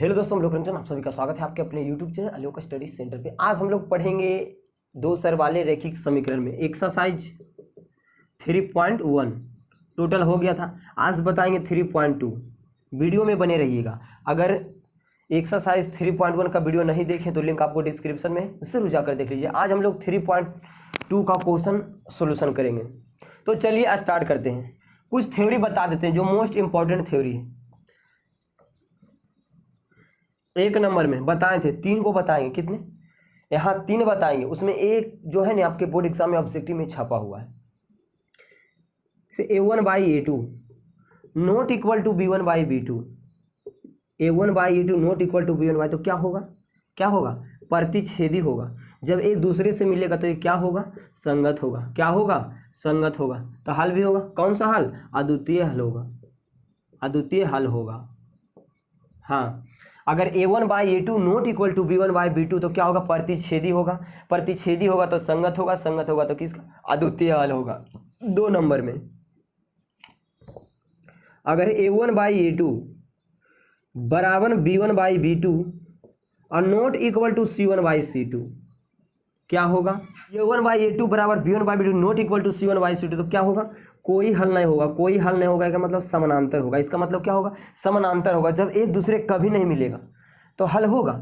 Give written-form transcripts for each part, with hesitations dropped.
Hello दोस्तों, हम लोग रंजन, आप सभी का स्वागत है आपके अपने यूट्यूब चैनल आलोक स्टडी सेंटर पे। आज हम लोग पढ़ेंगे दो स्तर वाले रैखिक समीकरण में एक्सरसाइज 3.1 टोटल हो गया था। आज बताएंगे 3.2। वीडियो में बने रहिएगा। अगर एक्सरसाइज 3.1 का वीडियो नहीं देखें तो लिंक आपको डिस्क्रिप्शन में जरूर जाकर देख लीजिए। आज हम लोग 3.2 का क्वेश्चन सोल्यूशन करेंगे। तो चलिए स्टार्ट करते हैं। कुछ थ्योरी बता देते हैं जो मोस्ट इंपॉर्टेंट थ्योरी है। एक नंबर में बताए थे, 3 को बताएंगे। कितने? यहाँ 3 बताएंगे, उसमें एक जो है ना आपके बोर्ड एग्जाम में ऑब्जेक्टिव में छपा हुआ है। A1/A2 not equal to B1/B2। A1/A2 not equal to B1/, तो क्या होगा? क्या होगा? प्रतिच्छेदी होगा। जब एक दूसरे से मिलेगा तो ये क्या होगा? संगत होगा। क्या होगा? संगत होगा। तो हल भी होगा। कौन सा हल? अद्वितीय हल होगा। अद्वितीय हल होगा। हाँ, अगर A1/A2 not equal to B1/B2 तो क्या होगा? प्रतिच्छेदी होगा। प्रतिच्छेदी होगा तो संगत होगा। संगत होगा तो किसका? अद्वितीय हल होगा। 2 नंबर में अगर A1/A2 बराबर B1/B2 और नॉट इक्वल टू C1/C2 क्या होगा? A1/A2 बराबर B1/B2 not equal to C1/C2 तो क्या होगा? कोई हल नहीं होगा। कोई हल नहीं होगा, इसका मतलब समानांतर होगा। इसका मतलब क्या होगा? समानांतर होगा। जब एक दूसरे कभी नहीं मिलेगा तो हल होगा।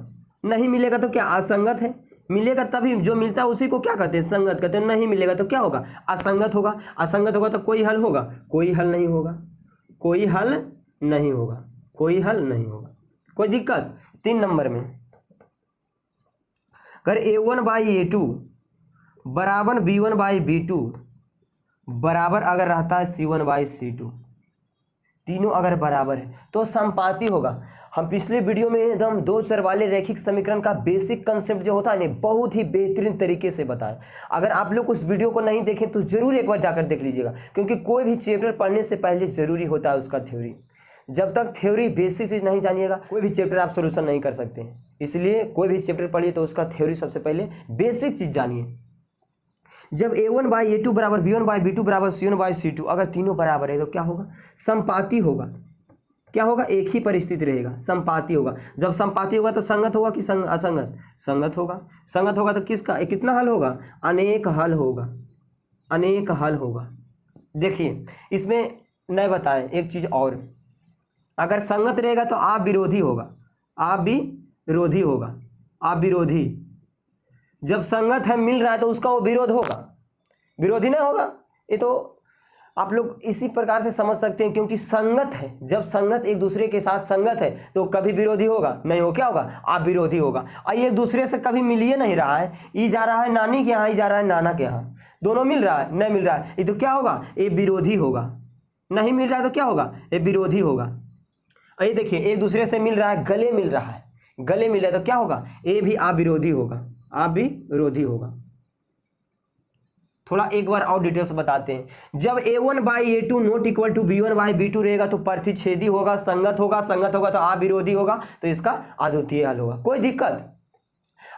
नहीं मिलेगा तो क्या? असंगत है। मिलेगा तभी, जो मिलता है उसी को क्या कहते हैं? संगत कहते हैं। नहीं मिलेगा तो क्या होगा? असंगत होगा। असंगत होगा तो कोई हल होगा? कोई हल नहीं होगा। कोई हल नहीं होगा। कोई हल नहीं होगा। कोई दिक्कत? 3 नंबर में अगर A1/A2 बराबर B1/B2 बराबर अगर रहता है C1/C2, तीनों अगर बराबर है तो संपाती होगा। हम पिछले वीडियो में एकदम 2 चर वाले रैखिक समीकरण का बेसिक कंसेप्ट जो होता है ना, बहुत ही बेहतरीन तरीके से बताया। अगर आप लोग उस वीडियो को नहीं देखें तो जरूर एक बार जाकर देख लीजिएगा, क्योंकि कोई भी चैप्टर पढ़ने से पहले जरूरी होता है उसका थ्योरी। जब तक थ्योरी बेसिक चीज़ नहीं जानिएगा कोई भी चैप्टर आप सोल्यूशन नहीं कर सकते हैं। इसलिए कोई भी चैप्टर पढ़िए तो उसका थ्योरी सबसे पहले बेसिक चीज़ जानिए। जब A1/A2 बराबर B1/B2 बराबर C1/C2 अगर तीनों बराबर है तो क्या होगा? संपाती होगा। क्या होगा? एक ही परिस्थिति रहेगा, संपाती होगा। जब संपाती होगा तो संगत होगा कि असंगत? संगत होगा। संगत होगा तो किसका कितना हल होगा? अनेक हल होगा। अनेक हल होगा। देखिए इसमें नहीं बताएं एक चीज़ और, अगर संगत रहेगा तो आप विरोधी होगा। आप भी विरोधी होगा। आप विरोधी। जब संगत है, मिल रहा है, तो उसका वो विरोध होगा। विरोधी नहीं होगा। ये तो आप लोग इसी प्रकार से समझ सकते हैं, क्योंकि संगत है। जब संगत एक दूसरे के साथ संगत है तो कभी विरोधी होगा नहीं हो। क्या होगा? आप विरोधी होगा। और ये एक दूसरे से कभी मिल ही नहीं रहा है। ये जा रहा है नानी के यहाँ, ये जा रहा है नाना के यहाँ, दोनों मिल रहा है? नहीं मिल रहा है। ये तो क्या होगा? ये विरोधी होगा। नहीं मिल रहा है तो क्या होगा? ये विरोधी होगा। और ये देखिए एक दूसरे से मिल रहा है, गले मिल रहा है, गले मिल रहा है तो क्या होगा? ये भी आप विरोधी होगा। आप भी विरोधी होगा। थोड़ा एक बार और डिटेल्स बताते हैं। जब A1/A2 not equal to B1/B2 रहेगा तो प्रतिच्छेदी होगा। संगत होगा। संगत होगा तो आप विरोधी होगा, तो इसका अद्वितीय हल होगा। कोई दिक्कत?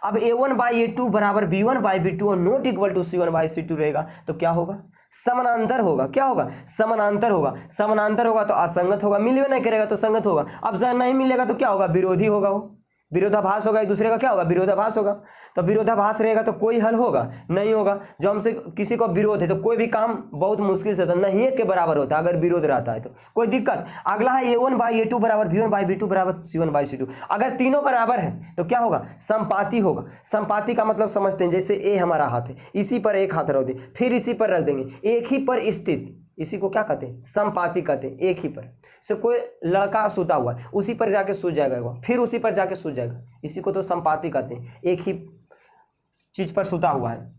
अब A1/A2 बराबर B1/B2 और नॉट इक्वल टू C1/C2 रहेगा तो क्या होगा? समानांतर होगा। क्या होगा? समानांतर होगा। समानांतर होगा तो असंगत होगा। मिलवे नहीं करेगा तो संगत होगा। अब जब नहीं मिलेगा तो क्या होगा? विरोधी होगा। वो विरोधाभास होगा। एक दूसरे का क्या होगा? विरोधाभास होगा। तो विरोधाभास रहेगा तो कोई हल होगा नहीं होगा। जो हमसे किसी को विरोध है तो कोई भी काम बहुत मुश्किल से होता है, नहीं के बराबर होता है अगर विरोध रहता है तो। कोई दिक्कत? अगला है A1/A2 बराबर B1/B2 बराबर C1/C2। अगर तीनों बराबर है तो क्या होगा? संपाती होगा। संपाती का मतलब समझते हैं, जैसे ए हमारा हाथ है, इसी पर एक हाथ रख दें, फिर इसी पर रख देंगे, एक ही पर स्थित, इसी को क्या कहते हैं? संपाती कहते हैं। एक ही पर से कोई लड़का सोता हुआ है, उसी पर जाके सो जाएगा वो, फिर उसी पर जाके सो जाएगा, इसी को तो संपाती कहते हैं। एक ही चीज पर सोता हुआ है।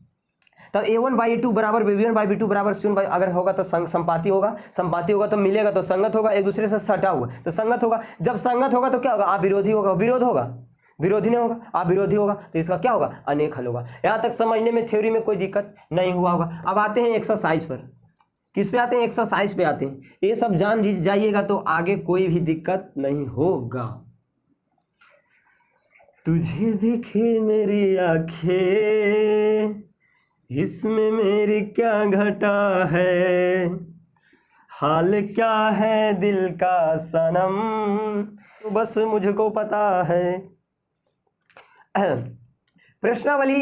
तो A1/A2 बराबर B1/B2 बराबर C1/, अगर होगा तो संपाती होगा। संपाती होगा तो मिलेगा तो संगत होगा। एक दूसरे से सटा हुआ तो संगत होगा। जब संगत होगा तो क्या होगा? आप विरोधी होगा। विरोध होगा। विरोधी नहीं होगा, आप विरोधी होगा, तो इसका क्या होगा? अनेक हल होगा। यहाँ तक समझने में थ्योरी में कोई दिक्कत नहीं हुआ होगा। अब आते हैं एक्सरसाइज पर। किस पे आते हैं? एक्सरसाइज पे आते हैं। ये सब जान जाइएगा तो आगे कोई भी दिक्कत नहीं होगा। तुझे देखे मेरी आंखें, इसमें मेरी क्या घटा है, हाल क्या है दिल का सनम, तो बस मुझको पता है। प्रश्नावली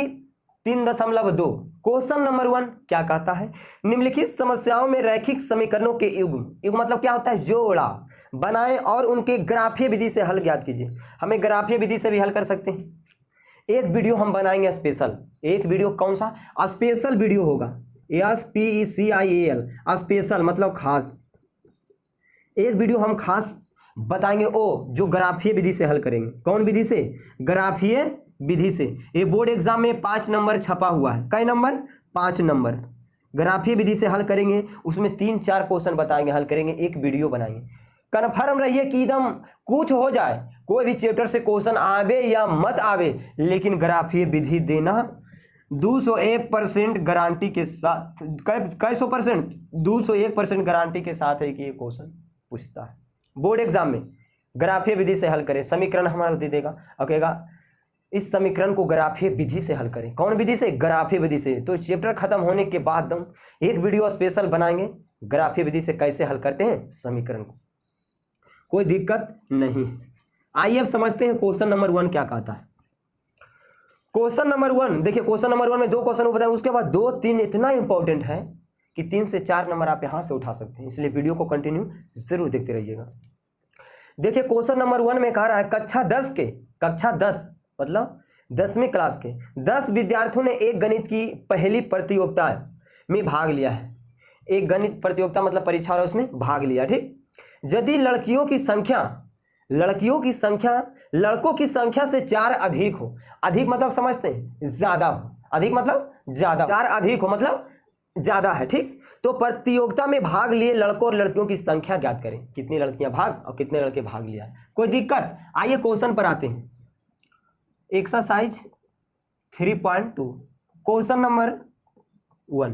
3.2 क्वेश्चन नंबर 1 क्या कहता है, निम्नलिखित समस्याओं में रैखिक समीकरणों के युग्म मतलब क्या होता है, जोड़ा बनाएं और उनके ग्राफीय विधि से हल ज्ञात कीजिए। हमें ग्राफीय विधि से भी हल कर सकते हैं। एक वीडियो हम बनाएंगे स्पेशल, एक वीडियो कौन सा स्पेशल वीडियो होगा, SPECIAL स्पेशल मतलब खास। एक वीडियो हम खास बताएंगे जो ग्राफीय विधि से हल करेंगे। कौन विधि से, ग्राफीय विधि से। ये बोर्ड एग्जाम में 5 नंबर छपा हुआ है। कई नंबर, 5 नंबर। ग्राफीय विधि से हल करेंगे, उसमें 3-4 क्वेश्चन बताएंगे, हल करेंगे, एक वीडियो बनाएंगे। कन्फर्म रहिए कि एकदम कुछ हो जाए, कोई भी चैप्टर से क्वेश्चन आवे या मत आवे, लेकिन ग्राफीय विधि देना 201% गारंटी के साथ। कै 100%? 201% गारंटी के साथ है कि ये क्वेश्चन पूछता है बोर्ड एग्जाम में। ग्राफीय विधि से हल करें, समीकरण हमारा दे देगा और कहेगा इस समीकरण को ग्राफीय विधि से हल करें। कौन विधि से, ग्राफीय विधि से। तो चैप्टर खत्म होने के बाद हम एक वीडियो स्पेशल बनाएंगे ग्राफीय विधि से कैसे हल करते हैं समीकरण को, कोई दिक्कत नहीं। आइए अब समझते हैं क्वेश्चन नंबर 1 क्या कहता है। क्वेश्चन नंबर 1 देखिए, क्वेश्चन नंबर 1 में 2 क्वेश्चन बताए, उसके बाद 2-3 इतना इंपॉर्टेंट है कि 3 से 4 नंबर आप यहां से उठा सकते हैं, इसलिए वीडियो को कंटिन्यू जरूर देखते रहिएगा। देखिए क्वेश्चन नंबर 1 में कह रहा है कक्षा 10 मतलब 10वीं क्लास के 10 विद्यार्थियों ने एक गणित की पहली प्रतियोगिता में भाग लिया है। एक गणित प्रतियोगिता मतलब परीक्षा, और उसमें भाग लिया, ठीक। यदि लड़कों की संख्या से 4 अधिक हो, अधिक मतलब समझते हैं ज्यादा हो, अधिक मतलब ज्यादा, 4 अधिक हो मतलब ज्यादा है, ठीक। तो प्रतियोगिता में भाग लिए लड़कों और लड़कियों की संख्या ज्ञात करें। कितनी लड़कियां भाग और कितने लड़के भाग लिया, कोई दिक्कत। आइए क्वेश्चन पर आते हैं। Exercise 3.2 question number 1।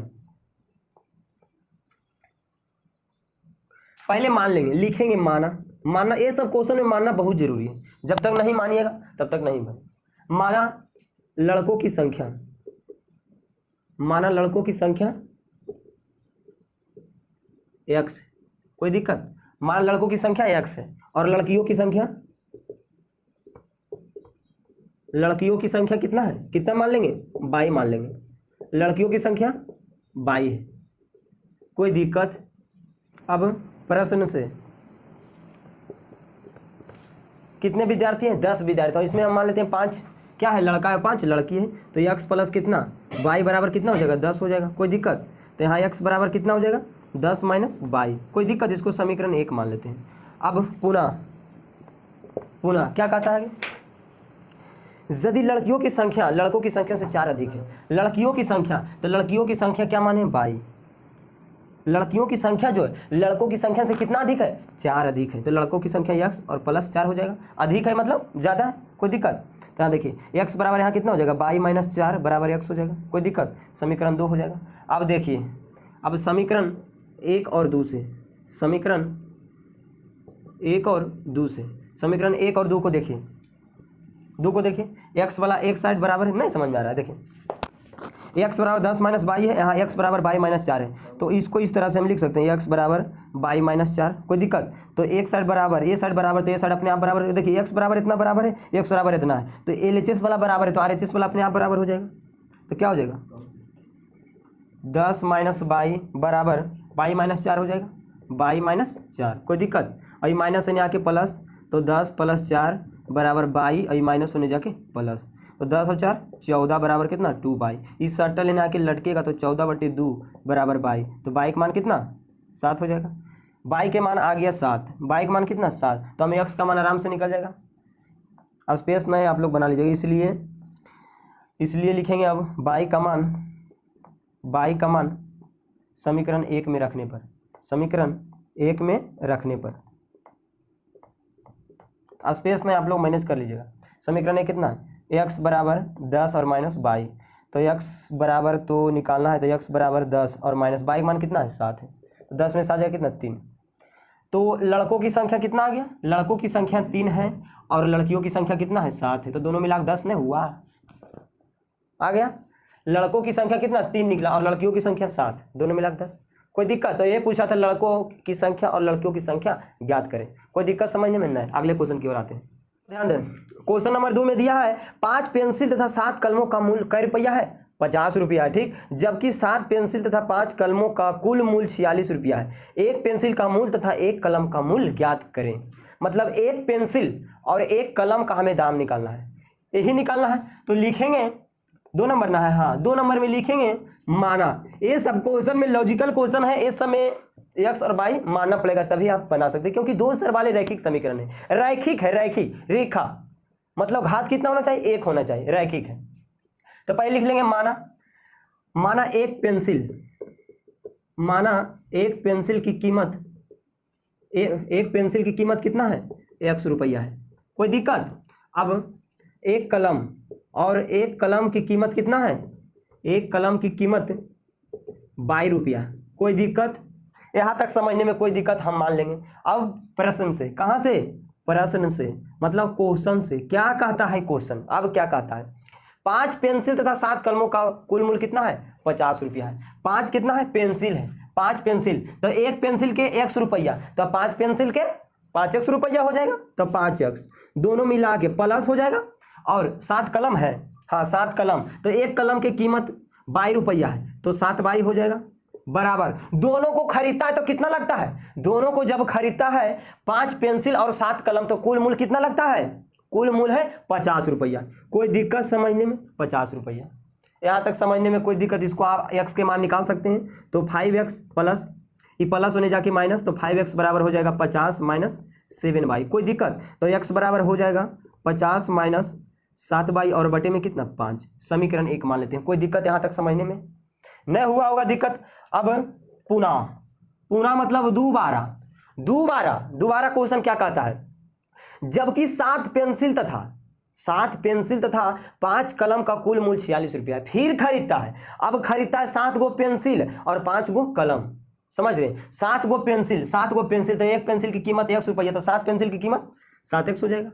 पहले मान लेंगे, लिखेंगे माना। ये सब क्वेश्चन में मानना बहुत जरूरी है, जब तक नहीं मानिएगा तब तक नहीं बने। माना लड़कों की संख्या x, कोई दिक्कत। माना लड़कों की संख्या x है और लड़कियों की संख्या कितना है, कितना मान लेंगे, 22 मान लेंगे। लड़कियों की संख्या 22 है, कोई दिक्कत। अब प्रश्न से कितने विद्यार्थी हैं, 10 विद्यार्थी। और इसमें हम मान लेते हैं 5 क्या है, लड़का है, 5 लड़की है। तो x प्लस कितना, y बराबर कितना हो जाएगा, 10 हो जाएगा, कोई दिक्कत। तो यहाँ x बराबर कितना हो जाएगा, 10 माइनस 22, कोई दिक्कत। इसको समीकरण 1 मान लेते हैं। अब पुनः क्या कहता है, यदि लड़कों की संख्या से 4 अधिक है, लड़कियों की संख्या क्या माने, 22। लड़कियों की संख्या जो है लड़कों की संख्या से कितना अधिक है, 4 अधिक है। तो लड़कों की संख्या x और प्लस 4 हो जाएगा, अधिक है मतलब ज़्यादा है, कोई दिक्कत। तो यहाँ देखिए x बराबर यहाँ कितना हो जाएगा, 22 माइनस 4 बराबर x हो जाएगा, कोई दिक्कत। समीकरण 2 हो जाएगा। अब देखिए, अब समीकरण 1 और 2 से, समीकरण 1 और 2 को देखिए, x वाला एक साइड बराबर है, नहीं समझ में आ रहा है। देखिए x बराबर 10 माइनस 22 है, यहाँ x बराबर 22 माइनस 4 है। तो इसको इस तरह से हम लिख सकते हैं, x बराबर 22 माइनस 4, कोई दिक्कत। तो एक साइड बराबर, ये साइड बराबर, तो ये साइड अपने आप बराबर है। देखिए x बराबर इतना बराबर है, x बराबर इतना है, तो LHS वाला बराबर है, तो RHS वाला अपने आप बराबर हो जाएगा। तो क्या हो जाएगा, 10 माइनस 22 बराबर 22 माइनस 4 हो जाएगा, 22 माइनस 4, कोई दिक्कत। और ये माइनस होने आके प्लस, तो 10 प्लस 4 बराबर 22, और ये माइनस होने जाके प्लस, तो 10 और 4 14 बराबर कितना, 2/22। इस सट्टा लेने आके लटकेगा, तो 14/2 बराबर 22, तो 22 का मान कितना, 7 हो जाएगा। 22 के मान आ गया 7, 22 का मान कितना, 7। तो हमें x का मान आराम से निकल जाएगा। अब स्पेस नए आप लोग बना लीजिएगा, इसलिए लिखेंगे अब 22 का मान समीकरण 1 में रखने पर, स्पेस नहीं आप लोग मैनेज कर लीजिएगा। समीकरण 1 कितना है, x बराबर 10 और माइनस 22, तो x बराबर तो निकालना है, तो x बराबर 10 और माइनस 22 मान कितना है, 7 है। तो 10 में 7 जाएगा कितना, 3। तो लड़कों की संख्या कितना आ गया, लड़कों की संख्या 3 है और लड़कियों की संख्या कितना है, 7 है। तो दोनों मिला 10 नहीं हुआ, आ गया। लड़कों की संख्या कितना, 3 निकला और लड़कियों की संख्या 7, दोनों मिला 10, कोई दिक्कत? तो ये पूछा था लड़कों की संख्या और लड़कियों की संख्या ज्ञात करें। कोई दिक्कत समझने में? नहीं। अगले क्वेश्चन की ओर आते हैं। ध्यान दें, क्वेश्चन नंबर 2 में दिया है 5 पेंसिल तथा 7 कलमों का मूल्य कै रुपया है? 50 रुपया है। ठीक, जबकि 7 पेंसिल तथा 5 कलमों का कुल मूल्य 46 रुपया है। एक पेंसिल का मूल्य तथा एक कलम का मूल्य ज्ञात करें। मतलब एक पेंसिल और एक कलम का हमें दाम निकालना है, यही निकालना है। तो लिखेंगे 2 नंबर ना है, हाँ 2 नंबर में लिखेंगे माना। ये सब क्वेश्चन में लॉजिकल क्वेश्चन है, इस समय एक्स और वाई मानना पड़ेगा तभी आप बना सकते हैं, क्योंकि 2 स्तर वाले रैखिक समीकरण है। रैखिक है, रैखिक रेखा मतलब घात कितना होना चाहिए? 1 होना चाहिए, रैखिक है। तो पहले लिख लेंगे माना एक पेंसिल की कीमत एक पेंसिल की कीमत कितना है? 100 रुपया है। कोई दिक्कत? अब एक कलम और एक कलम की कीमत कितना है? एक कलम की कीमत 22 रुपया। कोई दिक्कत? यहाँ तक समझने में कोई दिक्कत हम मान लेंगे। अब प्रश्न से, कहाँ से? प्रश्न से मतलब क्वेश्चन से। क्या कहता है क्वेश्चन? अब क्या कहता है? 5 पेंसिल तथा 7 कलमों का कुल मूल्य कितना है? 50 रुपया है। 5 कितना है? पेंसिल है। 5 पेंसिल, तो एक पेंसिल के 100 रुपया, तो 5 पेंसिल के 5x रुपया हो जाएगा। तो 5x दोनों मिला के प्लस हो जाएगा। और 7 कलम है, हाँ 7 कलम, तो एक कलम की कीमत 22 रुपया है, तो 7 22 हो जाएगा। बराबर दोनों को खरीदता है तो कितना लगता है? दोनों को जब खरीदता है 5 पेंसिल और 7 कलम, तो कुल मूल्य कितना लगता है? कुल मूल्य है 50 रुपया। कोई दिक्कत समझने में? 50 रुपया। यहाँ तक समझने में कोई दिक्कत? इसको आप x के मान निकाल सकते हैं। तो 5x प्लस, ये प्लस होने जाके माइनस, तो 5x बराबर हो जाएगा 50 माइनस 7y। कोई दिक्कत? तो x बराबर हो जाएगा 50 माइनस 7y और बटे में कितना? 5। समीकरण 1 मान लेते हैं। कोई दिक्कत यहाँ तक समझने में? नहीं हुआ होगा दिक्कत? अब पुनः मतलब दोबारा क्वेश्चन क्या कहता है? जबकि 7 पेंसिल तथा 5 कलम का कुल मूल्य 46 रुपया है। फिर खरीदता है, अब खरीदता है 7 गो पेंसिल और 5 गो कलम। समझ रहे? 7 गो पेंसिल तो एक पेंसिल की कीमत 100 रुपया, तो 7 पेंसिल की कीमत 7x हो जाएगा।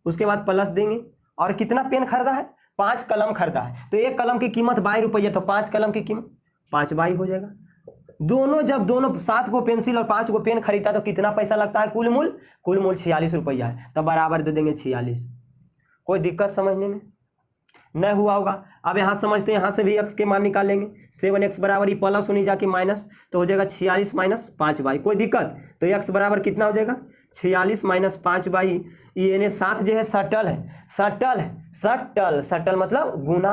उसके बाद प्लस देंगे। और कितना पेन खरीदा है? 5 कलम खरीदा है, तो एक कलम की कीमत 22 रुपया, तो 5 कलम की कीमत 5 22 हो जाएगा। जब दोनों 7 गो पेंसिल और 5 गो पेन खरीदता तो कितना पैसा लगता है? कुल मूल्य 46 रुपया है, तो बराबर दे देंगे 46। कोई दिक्कत समझने में? नहीं हुआ होगा? अब यहाँ समझते हैं, यहाँ से भी x के मान निकाल लेंगे। 7x बराबर, ये प्लस होने जाके माइनस, तो हो जाएगा 46 माइनस 5y। कोई दिक्कत? तो x बराबर कितना हो जाएगा? 46 माइनस 5y। ये 7 जो है सटल मतलब गुना,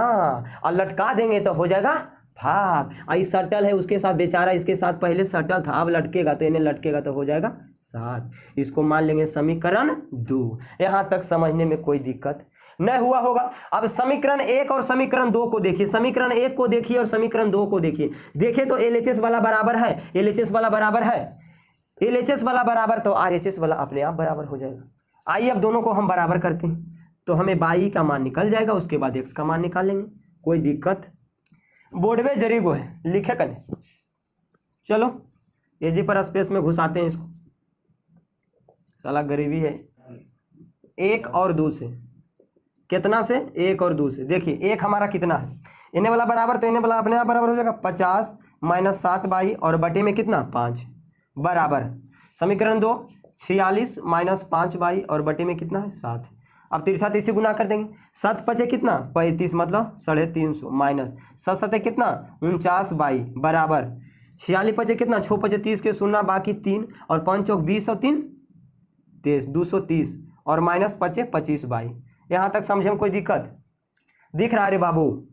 और लटका देंगे तो हो जाएगा भाग। आई सटल है, उसके साथ बेचारा इसके साथ पहले सटल था, अब लटकेगा तो इन्हें लटकेगा तो हो जाएगा 7। इसको मान लेंगे समीकरण 2। यहाँ तक समझने में कोई दिक्कत नहीं हुआ होगा? अब समीकरण 1 और समीकरण 2 को देखिए। समीकरण 1 को देखिए और समीकरण 2 को देखिए तो LHS वाला बराबर है, LHS वाला बराबर, तो RHS वाला अपने आप बराबर हो जाएगा। आइए अब दोनों को हम बराबर करते हैं, तो हमें y का मान निकल जाएगा, उसके बाद x का मान निकाल लेंगे। कोई दिक्कत? बोर्ड में जरीब है, लिखे करें। चलो एजी पर स्पेस में घुसाते हैं इसको, साला गरीबी है। 1 और 2 से कितना से? 1 और 2 से। देखिए 1 हमारा कितना है? इन्हें वाला बराबर, तो इन्हें वाला अपने आप बराबर हो जाएगा 50 माइनस 7y और बटे में कितना? 5 बराबर। समीकरण 2 46 माइनस 5y और बटे में कितना है? 7। अब तिरछा तिरछी गुना कर देंगे। 7 पचे कितना? 35 मतलब 350 माइनस 7 सते कितना? 49y बराबर 46 पचे कितना? 6 पचे 30 के 0 बाकी 3 और 5 चौक 20 और 3 23 230 और माइनस 25y। यहाँ तक समझे में कोई दिक्कत दिख रहा है? रे बाबू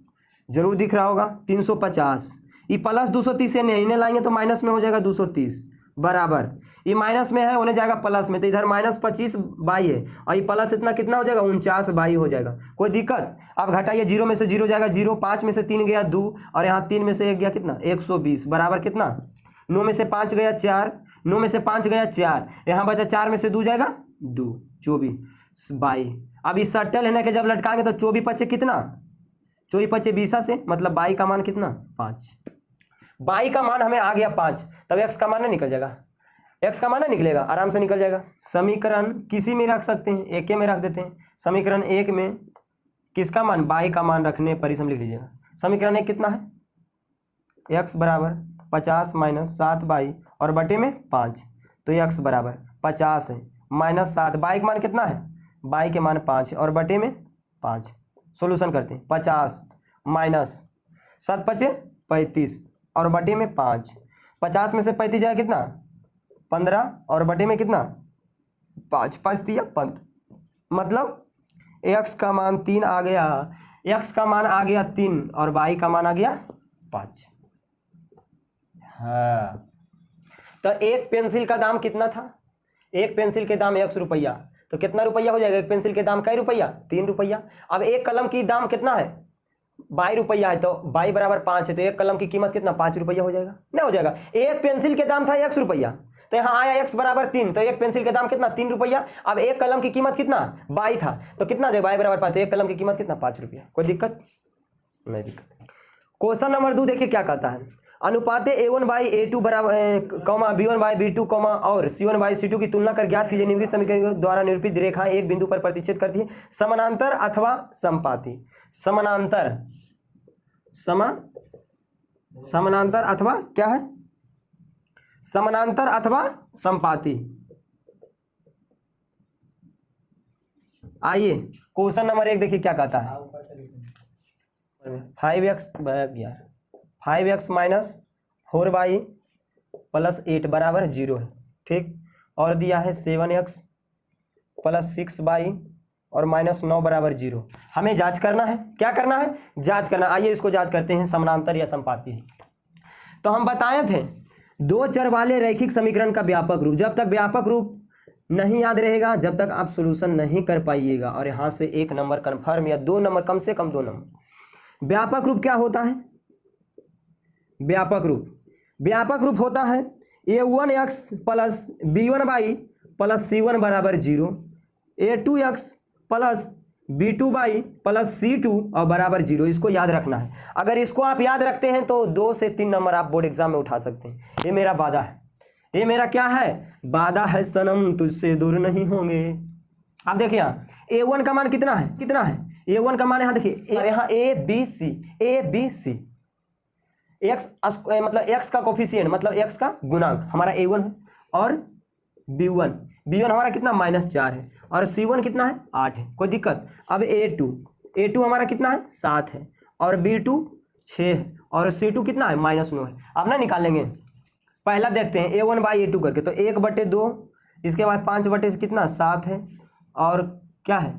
जरूर दिख रहा होगा। 350 ये प्लस 230 है, नहीं इन्हें लाएंगे तो माइनस में हो जाएगा 230 बराबर। ये माइनस में है, उन्हें जाएगा प्लस में, तो इधर माइनस 25y है और ये प्लस इतना कितना हो जाएगा? 49y हो जाएगा। कोई दिक्कत? अब घटाइए, 0 में से 0 जाएगा 0, 5 में से 3 गया 2 और यहाँ 3 में से 1 गया कितना? 120 बराबर कितना? 9 में से 5 गया 4, 9 में से 5 गया 4, यहाँ बचा 4 में से 2 जाएगा 2, 24y। अब इस सटल है ना कि जब लटकाएंगे तो 24 पचे कितना? 24 पचे 20 से मतलब y का मान कितना? 5। y का मान हमें आ गया 5, तब x का मान नहीं निकल जाएगा? x का मान नहीं निकलेगा, आराम से निकल जाएगा। समीकरण किसी में रख सकते हैं, 1 में रख देते हैं। समीकरण 1 में किसका मान? y का मान रखने पर ही हम लिख लीजिएगा। समीकरण 1 कितना है? x बराबर 50 माइनस 7 बाई और बटे में 5, तो x बराबर 50 है माइनस 7, बाई का मान कितना है, बाई के मान 5 है और बटे में 5। सॉल्यूशन करते हैं, 50 माइनस 7 × 5 = 35 और बटे में 5, 50 में से 35 जाए कितना 15 और बटे में कितना 5, 5 दिया 15, मतलब x का मान 3 आ गया, x का मान आ गया 3 और y का मान आ गया 5। हाँ, तो एक पेंसिल का दाम कितना था, एक पेंसिल के दाम 100 रुपया, तो कितना रुपया हो जाएगा, एक पेंसिल के दाम कई रुपया 3 रुपया। अब एक कलम की दाम कितना है 22 रुपया है, तो 22 बराबर 5 है, तो एक कलम की कीमत कितना 5 रुपया हो जाएगा, नहीं हो जाएगा। एक पेंसिल के दाम था 100 रुपया, तो यहाँ आया x बराबर 3, तो एक पेंसिल के दाम कितना 3 रुपया। अब एक कलम की कीमत कितना 22 था, तो कितना जाएगा 22 बराबर 5, तो एक कलम की कीमत कितना 5 रुपया। कोई दिक्कत नहीं, दिक्कत। क्वेश्चन नंबर 2 देखिए क्या कहता है, अनुपात a1/a2 बराबर कॉमा b1/b2 कॉमा और c1/c2 की तुलना कर ज्ञात कीजिए निम्नलिखित समीकरण द्वारा निरूपित रेखाएं एक बिंदु पर प्रतिच्छेद करती है, समानांतर अथवा समपाती। समानांतर, समानांतर अथवा क्या है, समानांतर अथवा समपाती। आइए क्वेश्चन नंबर 1 देखिए क्या कहता है, 5x माइनस 4y प्लस 8 बराबर 0 है, ठीक। और दिया है 7x प्लस 6y और माइनस 9 बराबर 0। हमें जांच करना है, क्या करना है, जांच करना। आइए इसको जांच करते हैं, समानांतर या समपाती। तो हम बताए थे दो चर वाले रैखिक समीकरण का व्यापक रूप, जब तक व्यापक रूप नहीं याद रहेगा जब तक आप सॉल्यूशन नहीं कर पाइएगा, और यहाँ से 1 नंबर कन्फर्म या 2 नंबर, कम से कम 2 नंबर। व्यापक रूप क्या होता है, व्यापक रूप होता है a1x plus b1y plus c1 बराबर 0, a2x plus b2y plus c2 और बराबर 0। इसको याद रखना है, अगर इसको आप याद रखते हैं तो 2 से 3 नंबर आप बोर्ड एग्जाम में उठा सकते हैं। ये मेरा वादा है, ये मेरा क्या है, वादा है सनम तुझसे दूर नहीं होंगे। आप देखिए यहाँ a1 का मान कितना है, a1 का मान यहाँ देखिए, यहाँ a b c x मतलब x का कोफिशिएंट मतलब x का गुणांक हमारा a1 है, और b1 हमारा कितना -4 है, और c1 कितना है 8 है। कोई दिक्कत। अब a2 हमारा कितना है 7 है, और b2 6 है, और c2 कितना है -9 है। अब ना निकाल लेंगे, पहला देखते हैं a1/a2 करके, तो 1/2, इसके बाद 5/से कितना 7 है, और क्या है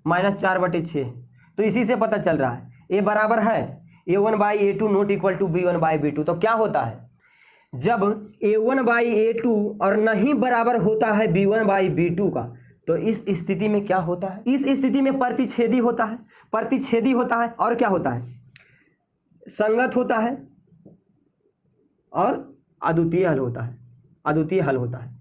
-4/6 है। तो इसी से पता चल रहा है a बराबर है a1/a2 not equal to b1/b2। तो क्या होता है, जब a1/a2 और नहीं बराबर होता है b1/b2 का, तो इस स्थिति में क्या होता है, इस स्थिति में प्रतिच्छेदी होता है, और क्या होता है, संगत होता है और अद्वितीय हल होता है।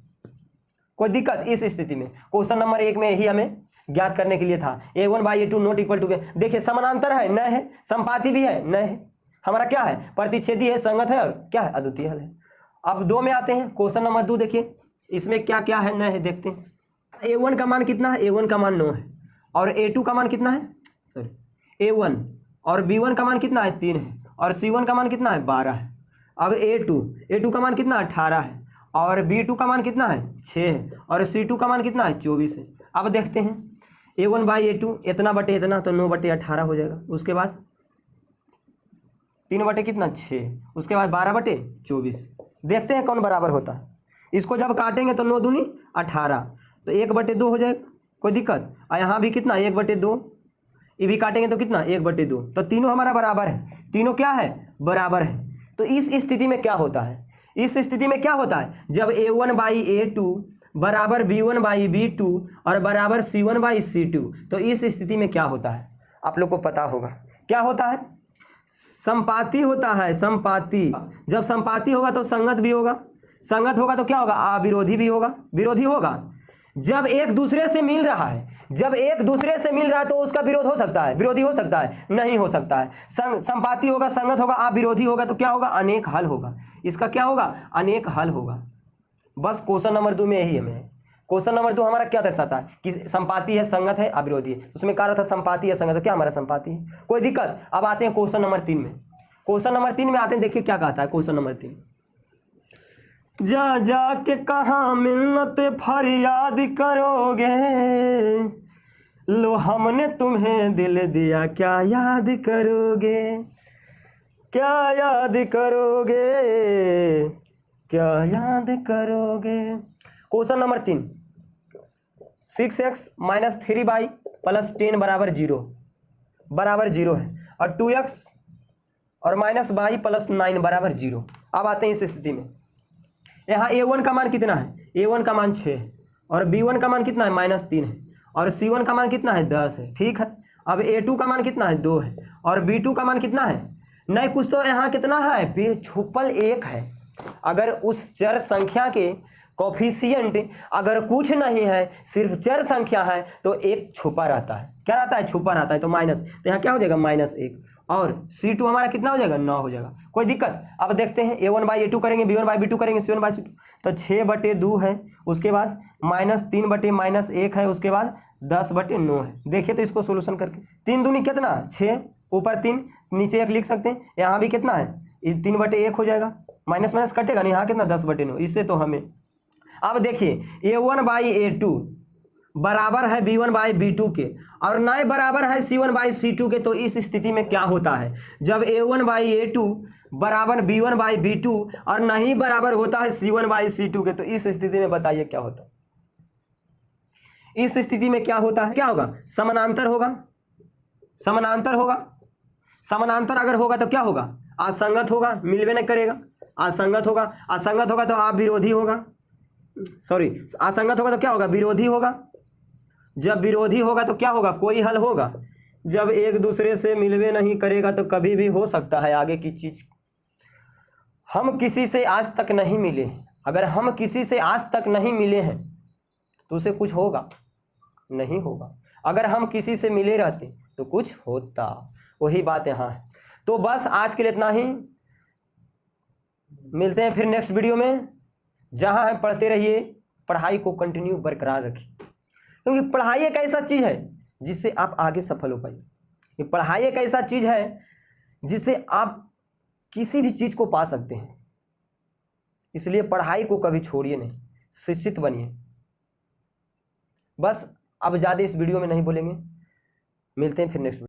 कोई दिक्कत इस स्थिति में। क्वेश्चन नंबर 1 में यही हमें ज्ञात करने के लिए था, a1/a2 नॉट इक्वल टू। देखिए समानांतर है, न है, समपाती भी है, न है, हमारा क्या है, प्रतिच्छेदी है, संगत है, और क्या है, अद्वितीय हल है। अब 2 में आते हैं, क्वेश्चन नंबर 2 देखिए, इसमें क्या क्या है, न है, देखते हैं। a1 का मान कितना है, a1 का मान 9 है, और a2 का मान कितना है, a1 और b1 का मान कितना है 3 है, और c1 का मान कितना है 12 है। अब a2 का मान कितना है 18 है, और b2 का मान कितना है 6 है, और c2 का मान कितना है 24 है। अब देखते हैं a1/a2 इतना बटे इतना, तो 9/18 हो जाएगा। उसके बाद 3 बटे कितना 6, उसके बाद 12/24। देखते हैं कौन बराबर होता है। इसको जब काटेंगे तो 9 दूनी 18, तो 1/2 हो जाएगा। कोई दिक्कत। और यहाँ भी कितना 1/2, ये भी काटेंगे तो कितना 1/2। तो तीनों हमारा बराबर है, तीनों क्या है बराबर है। तो इस स्थिति में क्या होता है, जब a1/a2 बराबर b1/b2 और बराबर c1/c2, तो इस स्थिति में क्या होता है, आप लोग को पता होगा क्या होता है, समपाती होता है। समपाती, जब समपाती होगा तो संगत भी होगा, संगत होगा तो क्या होगा, अविरोधी भी होगा, विरोधी होगा। जब एक दूसरे से मिल रहा है, तो उसका विरोध हो सकता है, विरोधी हो सकता है, नहीं हो सकता है। संपाती होगा, संगत होगा, अविरोधी होगा, तो क्या होगा, अनेक हल होगा। इसका क्या होगा, अनेक हल होगा। बस क्वेश्चन नंबर 2 में यही हमें, क्वेश्चन नंबर 2 हमारा क्या दर्शाता है कि संपाती है, संगत है, अविरोधी है। उसमें कहा था संपाती है, संगत है, क्या हमारा संपाती है। कोई दिक्कत। अब आते हैं क्वेश्चन नंबर 3 में। क्वेश्चन नंबर 3 में आते हैं, देखिए क्या कहता है क्वेश्चन नंबर 3। जा जा के कहाँ मिन्नत फरियाद करोगे, लो हमने तुम्हें दिल दिया क्या याद करोगे, क्या याद करोगे, क्या याद करोगे। Question number 3, 6x minus 3y plus 10 बराबर 0 है, और 2x और माइनस y प्लस 9 बराबर 0। अब आते हैं इस स्थिति में, यहाँ a1 का मान कितना है, a1 का मान 6 है, और b1 का मान कितना है -3 है, और c1 का मान कितना है 10 है। ठीक है, अब a2 का मान कितना है 2 है, और b2 का मान कितना है, नहीं कुछ तो यहाँ कितना है, पे छुपल 1 है। अगर उस चर संख्या के कोफिशिएंट अगर कुछ नहीं है, सिर्फ चर संख्या है, तो 1 छुपा रहता है। क्या रहता है, छुपा रहता है, तो माइनस, तो यहाँ क्या हो जाएगा -1, और C2 हमारा कितना हो जाएगा, 9 हो जाएगा। कोई दिक्कत। अब देखते हैं a1/a2 करेंगे, b1/b2 करेंगे, c1/c2, तो 6/2 है, उसके बाद -3/-1 है, उसके बाद 10/9 है। देखिए तो इसको सोल्यूशन करके, 3 दूनी कितना, 6, ऊपर 3 नीचे 1 लिख सकते हैं। यहाँ भी कितना है, 3/1 हो जाएगा, माइनस माइनस कटेगा नहीं, यहाँ कितना 10/9। इससे तो हमें, अब देखिए a1/a2 बराबर है b1/b2 के, और ना बराबर है c1/c2 के। तो इस स्थिति में क्या होता है, जब a1/a2 बराबर b1/b2 और नहीं बराबर होता है c1/c2 के, तो इस स्थिति में बताइए क्या होता है। इस स्थिति में क्या होता है, क्या होगा, समानांतर होगा, समानांतर होगा। समानांतर अगर होगा तो क्या होगा, असंगत होगा, मिलवे नहीं करेगा, असंगत होगा। असंगत होगा तो आप विरोधी होगा, सॉरी, असंगत होगा तो क्या होगा, विरोधी होगा। जब विरोधी होगा तो क्या होगा, कोई हल होगा। जब एक दूसरे से मिलवे नहीं करेगा तो कभी भी हो सकता है आगे की चीज। हम किसी से आज तक नहीं मिले, अगर हम किसी से आज तक नहीं मिले हैं तो उसे कुछ होगा, नहीं होगा। अगर हम किसी से मिले रहते तो कुछ होता, वही बात यहाँ है। तो बस आज के लिए इतना ही, मिलते हैं फिर नेक्स्ट वीडियो में। जहाँ है पढ़ते रहिए, पढ़ाई को कंटिन्यू बरकरार रखिए, क्योंकि पढ़ाई एक ऐसा चीज़ है जिससे आप आगे सफल हो पाइए। ये पढ़ाई एक ऐसा चीज़ है जिससे आप किसी भी चीज़ को पा सकते हैं। इसलिए पढ़ाई को कभी छोड़िए नहीं, शिक्षित बनिए। बस अब ज़्यादा इस वीडियो में नहीं बोलेंगे, मिलते हैं फिर नेक्स्ट।